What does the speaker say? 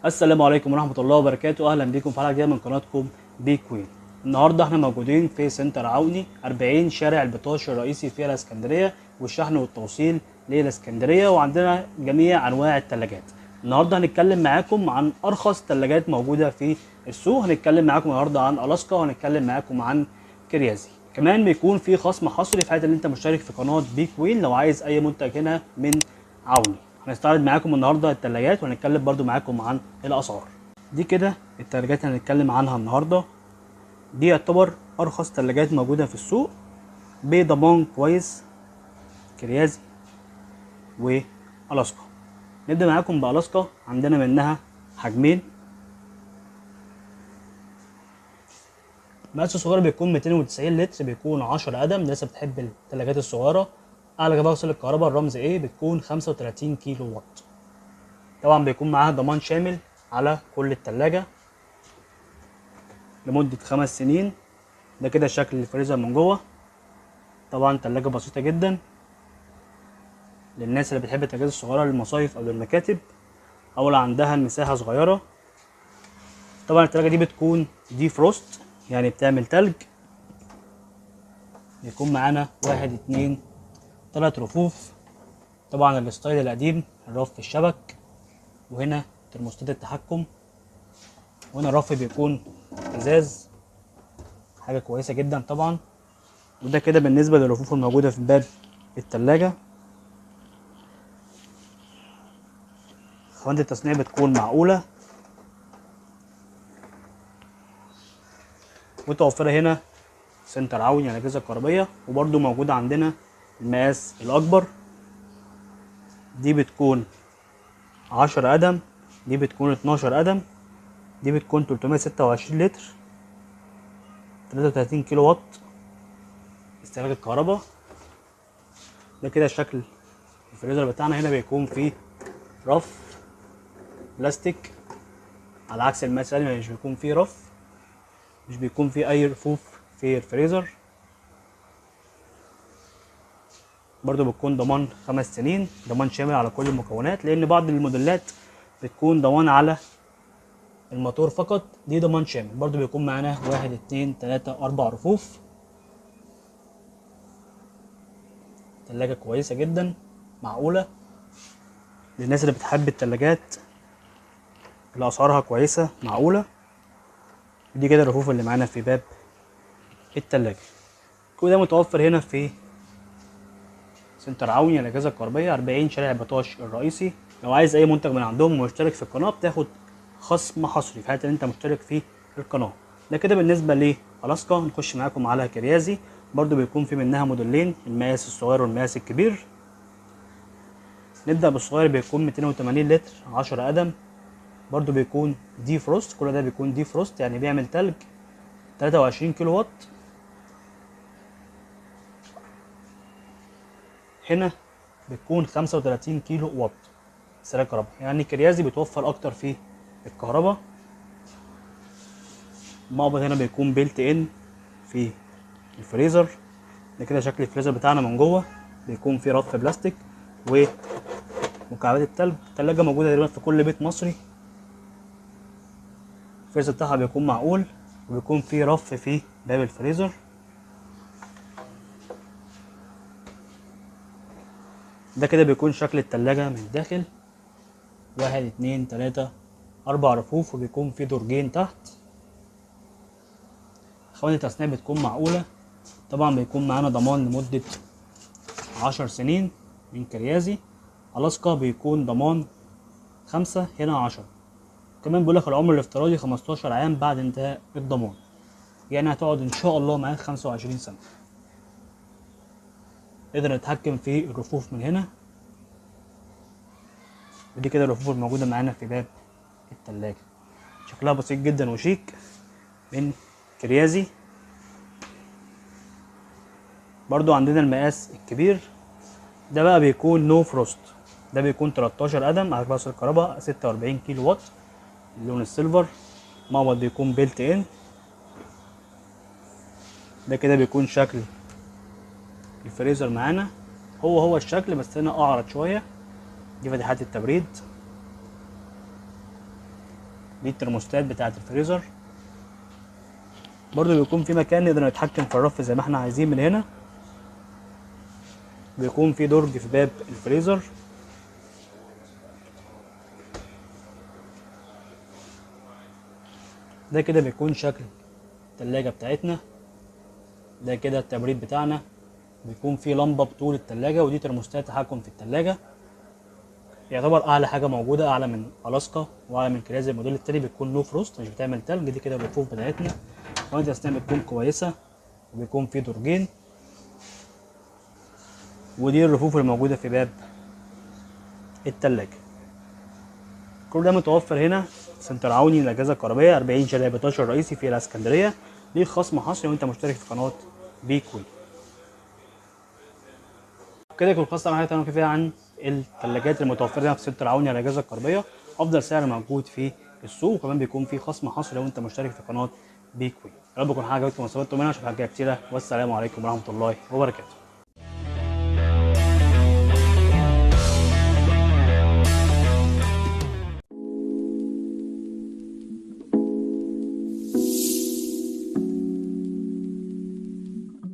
السلام عليكم ورحمة الله وبركاته. أهلا بكم في حلقة جديدة من قناتكم بي كوين. النهاردة احنا موجودين في سنتر عوني 40 شارع البطاش الرئيسي في الاسكندرية، والشحن والتوصيل للاسكندرية، وعندنا جميع أنواع الثلاجات. النهاردة هنتكلم معاكم عن أرخص ثلاجات موجودة في السوق. هنتكلم معاكم النهاردة عن ألاسكا، وهنتكلم معاكم عن كريازي. كمان بيكون في خصم حصري في حالة ان انت مشترك في قناة بي كوين لو عايز اي منتج هنا من عوني. هنستعرض معاكم النهارده الثلاجات، وهنتكلم برضو معاكم عن الاسعار. دي كده الثلاجات اللي هنتكلم عنها النهارده. دي يعتبر ارخص ثلاجات موجوده في السوق بضمان كويس، كريازي والاسكا. نبدا معاكم بالاسكا. عندنا منها حجمين. مقاس الصغير بيكون 290 لتر، بيكون 10 قدم. الناس بتحب الثلاجات الصغيره. اعلى كفاءه وصل الكهرباء الرمز A بتكون 35 كيلو وات. طبعا بيكون معاها ضمان شامل على كل الثلاجه لمده 5 سنين. ده كده شكل الفريزر من جوه. طبعا تلاجة بسيطة جدا للناس اللي بتحب التلاجات الصغيرة للمصايف او للمكاتب، او اللي عندها المساحة صغيرة. طبعا التلاجة دي بتكون دي فروست، يعني بتعمل تلج. بيكون معانا 1 2 3 رفوف. طبعا الستايل القديم، الرف الشبك، وهنا ترموستات التحكم، وهنا الرف بيكون ازاز، حاجة كويسة جدا طبعا. وده كده بالنسبة للرفوف الموجودة في باب التلاجة. خوانة التصنيع بتكون معقولة، متوفرة هنا سنتر عوني على الأجهزة الكهربائية. وبرده موجودة عندنا المقاس الأكبر. دي بتكون 10 قدم، دي بتكون 12 قدم، دي بتكون 326 لتر، 33 كيلو وات استهلاك الكهرباء. ده كده شكل الفريزر بتاعنا. هنا بيكون فيه رف بلاستيك، على عكس المقاس القديم مش بيكون فيه رف، مش بيكون فيه أي رفوف في الفريزر. برضو بتكون ضمان 5 سنين، ضمان شامل على كل المكونات، لان بعض الموديلات بتكون ضمان على الموتور فقط. دي ضمان شامل. برضو بيكون معانا 1 2 3 4 رفوف. تلاجة كويسة جدا، معقولة للناس اللي بتحب التلاجات اللي اسعارها كويسة معقولة. دي كده الرفوف اللي معانا في باب التلاجة. كل ده متوفر هنا في سنتر عوني للأجهزة الكهربائية 40 شارع بطاش الرئيسي. لو عايز اي منتج من عندهم ومشترك في القناة بتاخد خصم حصري في حالة ان انت مشترك في القناة. ده كده بالنسبة لألاسكا. نخش معاكم على كريازي. برضو بيكون في منها موديلين، المقاس الصغير والمقاس الكبير. نبدأ بالصغير، بيكون 280 لتر، 10 قدم. برضو بيكون دي فروست. كل ده بيكون دي فروست، يعني بيعمل تلج، 23 كيلو وات. هنا بتكون 35 كيلو وات استهلاك كهرباء. يعني كريازي بتوفر اكتر في الكهرباء. المقبض هنا بيكون بيلت ان في الفريزر. ده كده شكل الفريزر بتاعنا من جوه. بيكون فيه رف بلاستيك ومكعبات التلج. التلاجة موجودة تقريبا في كل بيت مصري. الفريزر بتاعها بيكون معقول، وبيكون فيه رف في باب الفريزر. ده كده بيكون شكل التلاجة من الداخل. 1 2 3 4 رفوف، وبيكون فيه درجين تحت. خوانة التصنيع بتكون معقولة. طبعا بيكون معانا ضمان لمدة 10 سنين من كريازي. ألاسكا بيكون ضمان 5، هنا 10. كمان بيقولك العمر الافتراضي 15 عام بعد انتهاء الضمان، يعني هتقعد ان شاء الله معاك 25 سنة. نقدر نتحكم في الرفوف من هنا. ودي كده الرفوف الموجودة معانا في باب التلاجة. شكلها بسيط جدا وشيك من كريازي. برضو عندنا المقاس الكبير. ده بقى بيكون نو فروست. ده بيكون 13 قدم على كباس الكهرباء، 46 كيلو وات، اللون السيلفر. مقبض بيكون بيلت ان. ده كده بيكون شكل الفريزر معانا. هو الشكل، بس هنا اعرض شويه. دي فتحات التبريد. دي الترموستات بتاعة الفريزر. برضو بيكون في مكان نقدر نتحكم في الرف زي ما احنا عايزين من هنا. بيكون في درج في باب الفريزر. ده كده بيكون شكل التلاجة بتاعتنا. ده كده التبريد بتاعنا. بيكون في لمبة بطول التلاجة، ودي ترموستات تحكم في التلاجة. يعتبر اعلى حاجة موجودة، اعلى من الاسكا واعلى من كريزي. الموديل التاني بتكون نو فروست، مش بتعمل تلج. دي كده الرفوف بتاعتنا، وانت اسنان بتكون كويسة، وبيكون في درجين. ودي الرفوف الموجودة في باب التلاجة. كل ده متوفر هنا في سنتر عوني للأجهزة الكهربائية، 40 شارع 11 رئيسي في الإسكندرية. ليه خصم حصري وأنت مشترك في قناة بيكوي. كده يكون خاصة معايا تمام كفاية عن الثلاجات المتوفرة هنا في سنتر عوني للأجهزة الكهربائية. أفضل سعر موجود في السوق، وكمان بيكون في خصم حصري لو أنت مشترك في قناة بيكوي. يا رب تكون حاجة عجبتكم واستفدتوا منها. أشوفكم حاجة كتيرة، والسلام عليكم ورحمة الله وبركاته.